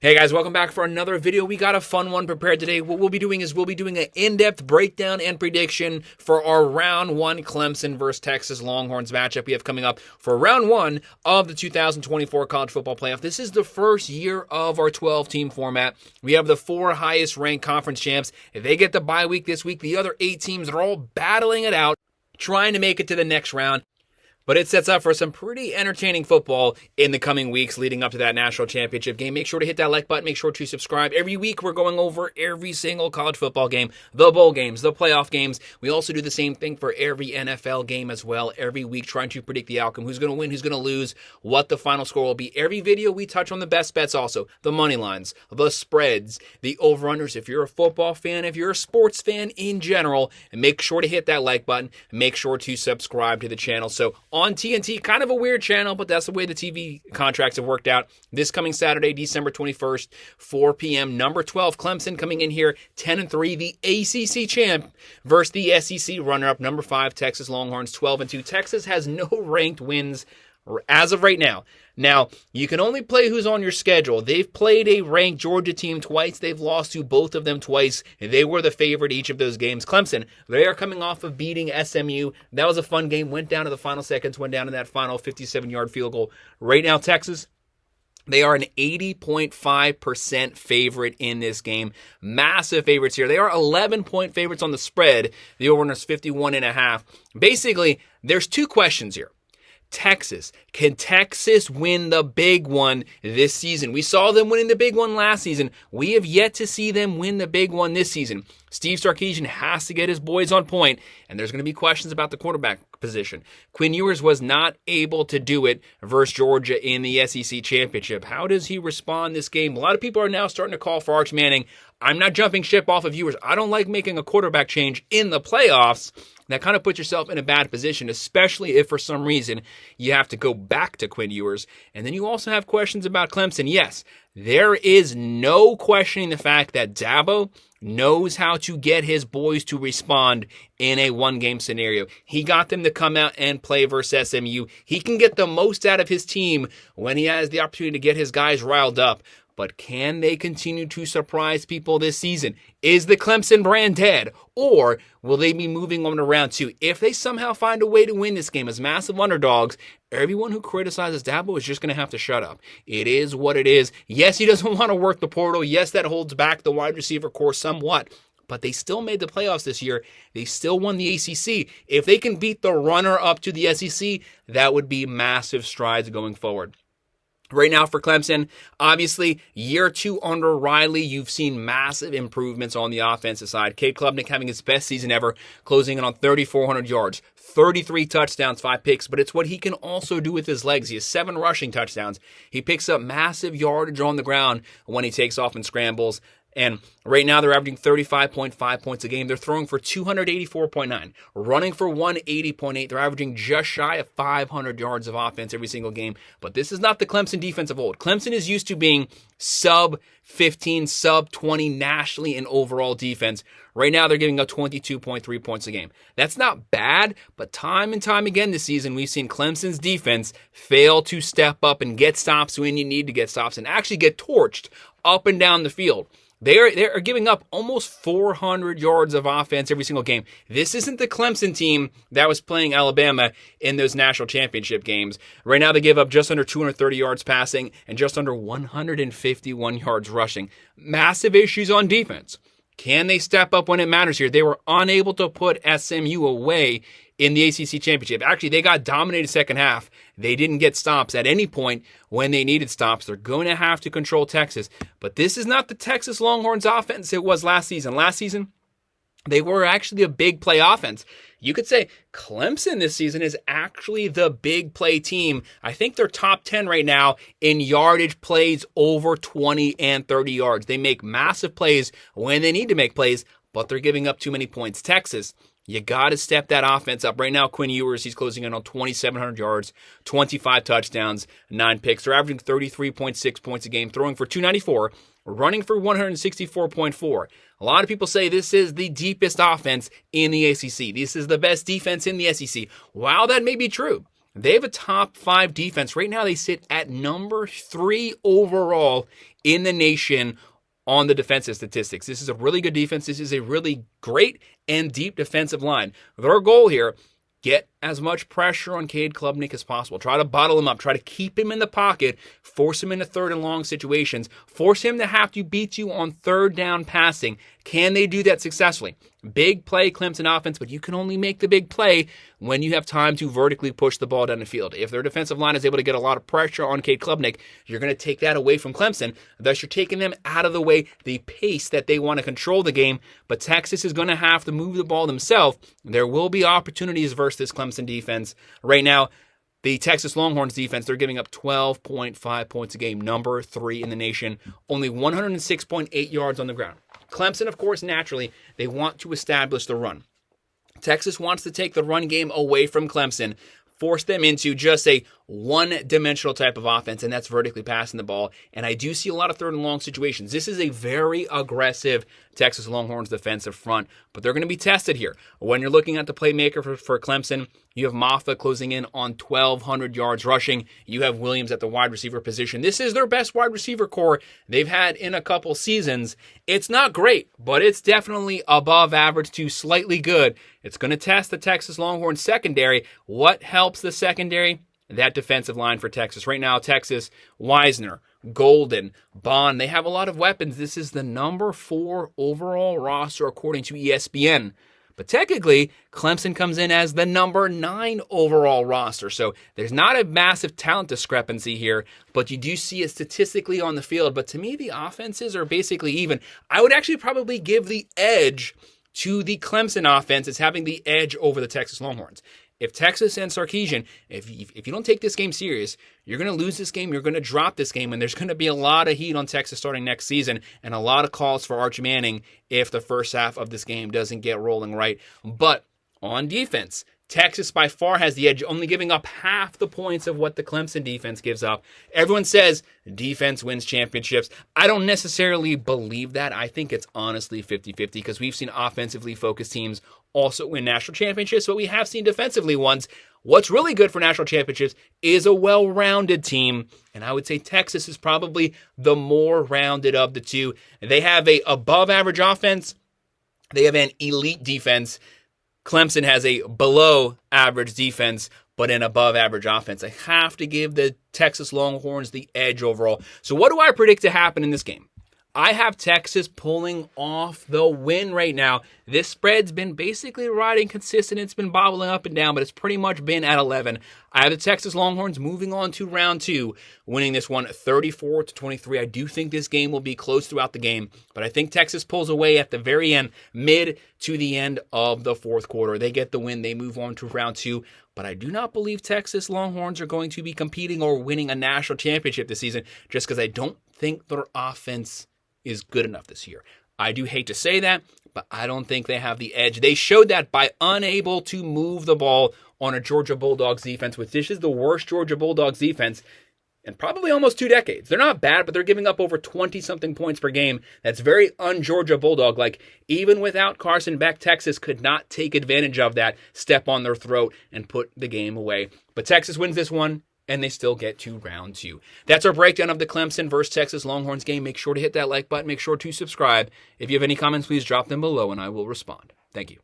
Hey guys, welcome back for another video. We got a fun one prepared today. What we'll be doing is an in-depth breakdown and prediction for our round one Clemson versus Texas Longhorns matchup we have coming up for round one of the 2024 college football playoff. This is the first year of our 12-team format. We have the four highest ranked conference champs. If they get the bye week this week, the other 8 teams are all battling it out, trying to make it to the next round. But it sets up for some pretty entertaining football in the coming weeks leading up to that national championship game. Make sure to hit that like button. Make sure to subscribe. Every week we're going over every single college football game, the bowl games, the playoff games. We also do the same thing for every NFL game as well. Every week trying to predict the outcome, who's going to win, who's going to lose, what the final score will be. Every video we touch on the best bets also, the money lines, the spreads, the over-unders. If you're a football fan, if you're a sports fan in general, and make sure to hit that like button. Make sure to subscribe to the channel. So on TNT, kind of a weird channel, but that's the way the TV contracts have worked out. This coming Saturday, December 21st, 4 p.m., number 12, Clemson coming in here 10-3, the ACC champ versus the SEC runner-up, number 5, Texas Longhorns 12-2. Texas has no ranked wins as of right now. Now, you can only play who's on your schedule. They've played a ranked Georgia team twice. They've lost to both of them twice. They were the favorite each of those games. Clemson, they are coming off of beating SMU. That was a fun game. Went down to the final seconds. Went down to that final 57-yard field goal. Right now, Texas, they are an 80.5% favorite in this game. Massive favorites here. They are 11-point favorites on the spread. The over-under is 51.5. Basically, there's 2 questions here. Texas. Can Texas win the big one this season? We saw them winning the big one last season. We have yet to see them win the big one this season. Steve Sarkisian has to get his boys on point, and there's going to be questions about the quarterback position. Quinn Ewers was not able to do it versus Georgia in the SEC championship. How does he respond this game? A lot of people are now starting to call for Arch Manning. I'm not jumping ship off of Ewers. I don't like making a quarterback change in the playoffs. That kind of puts yourself in a bad position, especially if for some reason you have to go back to Quinn Ewers. And then you also have questions about Clemson. Yes, there is no questioning the fact that Dabo knows how to get his boys to respond in a one-game scenario. He got them to come out and play versus SMU. He can get the most out of his team when he has the opportunity to get his guys riled up. But can they continue to surprise people this season? Is the Clemson brand dead? Or will they be moving on to round 2? If they somehow find a way to win this game as massive underdogs, everyone who criticizes Dabo is just going to have to shut up. It is what it is. Yes, he doesn't want to work the portal. Yes, that holds back the wide receiver core somewhat. But they still made the playoffs this year. They still won the ACC. If they can beat the runner-up to the SEC, that would be massive strides going forward. Right now for Clemson, obviously, year 2 under Riley, you've seen massive improvements on the offensive side. Cade Klubnik having his best season ever, closing in on 3,400 yards, 33 touchdowns, 5 picks, but it's what he can also do with his legs. He has 7 rushing touchdowns. He picks up massive yardage on the ground when he takes off and scrambles. And right now they're averaging 35.5 points a game. They're throwing for 284.9, running for 180.8. They're averaging just shy of 500 yards of offense every single game. But this is not the Clemson defense of old. Clemson is used to being sub 15, sub 20 nationally in overall defense. Right now they're giving up 22.3 points a game. That's not bad, but time and time again this season we've seen Clemson's defense fail to step up and get stops when you need to get stops and actually get torched up and down the field. They are giving up almost 400 yards of offense every single game. This isn't the Clemson team that was playing Alabama in those national championship games. Right now they give up just under 230 yards passing and just under 151 yards rushing. Massive issues on defense. Can they step up when it matters here? They were unable to put SMU away in the ACC championship. Actually, they got dominated second half. They didn't get stops at any point when they needed stops. They're going to have to control Texas. But this is not the Texas Longhorns offense it was last season. Last season, they were actually a big play offense. You could say Clemson this season is actually the big play team. I think they're top 10 right now in yardage plays over 20 and 30 yards. They make massive plays when they need to make plays, but they're giving up too many points. Texas, you got to step that offense up. Right now, Quinn Ewers, he's closing in on 2,700 yards, 25 touchdowns, 9 picks. They're averaging 33.6 points a game, throwing for 294, running for 164.4. A lot of people say this is the deepest offense in the ACC. This is the best defense in the SEC. While that may be true, They have a top 5 defense. Right now they sit at number 3 overall in the nation on the defensive statistics. This is a really good defense. This is a really great and deep defensive line. Their goal here, get as much pressure on Cade Klubnik as possible. Try to bottle him up. Try to keep him in the pocket. Force him into third and long situations. Force him to have to beat you on third down passing. Can they do that successfully? Big play Clemson offense, but you can only make the big play when you have time to vertically push the ball down the field. If their defensive line is able to get a lot of pressure on Cade Klubnik, you're going to take that away from Clemson. Thus, you're taking them out of the way, the pace that they want to control the game. But Texas is going to have to move the ball themselves. There will be opportunities versus this Clemson defense. Right now, the Texas Longhorns defense, they're giving up 12.5 points a game, number 3 in the nation, only 106.8 yards on the ground. Clemson, of course, naturally, they want to establish the run. Texas wants to take the run game away from Clemson, force them into just a one-dimensional type of offense, and that's vertically passing the ball. And I do see a lot of third and long situations. This is a very aggressive Texas Longhorns defensive front, but they're going to be tested here. When you're looking at the playmaker for Clemson, you have Maffa closing in on 1,200 yards rushing. You have Williams at the wide receiver position. This is their best wide receiver core they've had in a couple seasons. It's not great, but it's definitely above average to slightly good. It's going to test the Texas Longhorns secondary. What helps the secondary? That defensive line for Texas. Right now, Texas, Wisner, Golden, Bond, they have a lot of weapons. This is the number 4 overall roster according to ESPN. But technically, Clemson comes in as the number 9 overall roster. So there's not a massive talent discrepancy here, but you do see it statistically on the field. But to me, the offenses are basically even. I would actually probably give the edge to the Clemson offense as having the edge over the Texas Longhorns. If Texas and Sarkisian, if you don't take this game serious, you're going to lose this game, you're going to drop this game, and there's going to be a lot of heat on Texas starting next season and a lot of calls for Arch Manning if the first half of this game doesn't get rolling right. But on defense, Texas by far has the edge, only giving up half the points of what the Clemson defense gives up. Everyone says defense wins championships. I don't necessarily believe that. I think it's honestly 50-50 because we've seen offensively focused teams also win national championships, but we have seen defensively ones. What's really good for national championships is a well-rounded team, and I would say Texas is probably the more rounded of the two. They have a above-average offense. They have an elite defense. Clemson has a below-average defense, but an above-average offense. I have to give the Texas Longhorns the edge overall. So what do I predict to happen in this game? I have Texas pulling off the win right now. This spread's been basically riding consistent. It's been bobbling up and down, but it's pretty much been at 11. I have the Texas Longhorns moving on to round 2, winning this one 34-23. I do think this game will be close throughout the game, but I think Texas pulls away at the very end, mid to the end of the fourth quarter. They get the win. They move on to round 2. But I do not believe Texas Longhorns are going to be competing or winning a national championship this season just because I don't think their offense is good enough this year. I do hate to say that, but I don't think they have the edge. They showed that by unable to move the ball on a Georgia Bulldogs defense, which this is the worst Georgia Bulldogs defense in probably almost 2 decades. They're not bad, but they're giving up over 20-something points per game. That's very un-Georgia Bulldog. Like, even without Carson Beck, Texas could not take advantage of that, step on their throat, and put the game away. But Texas wins this one, and they still get to round 2. That's our breakdown of the Clemson versus Texas Longhorns game. Make sure to hit that like button. Make sure to subscribe. If you have any comments, please drop them below, and I will respond. Thank you.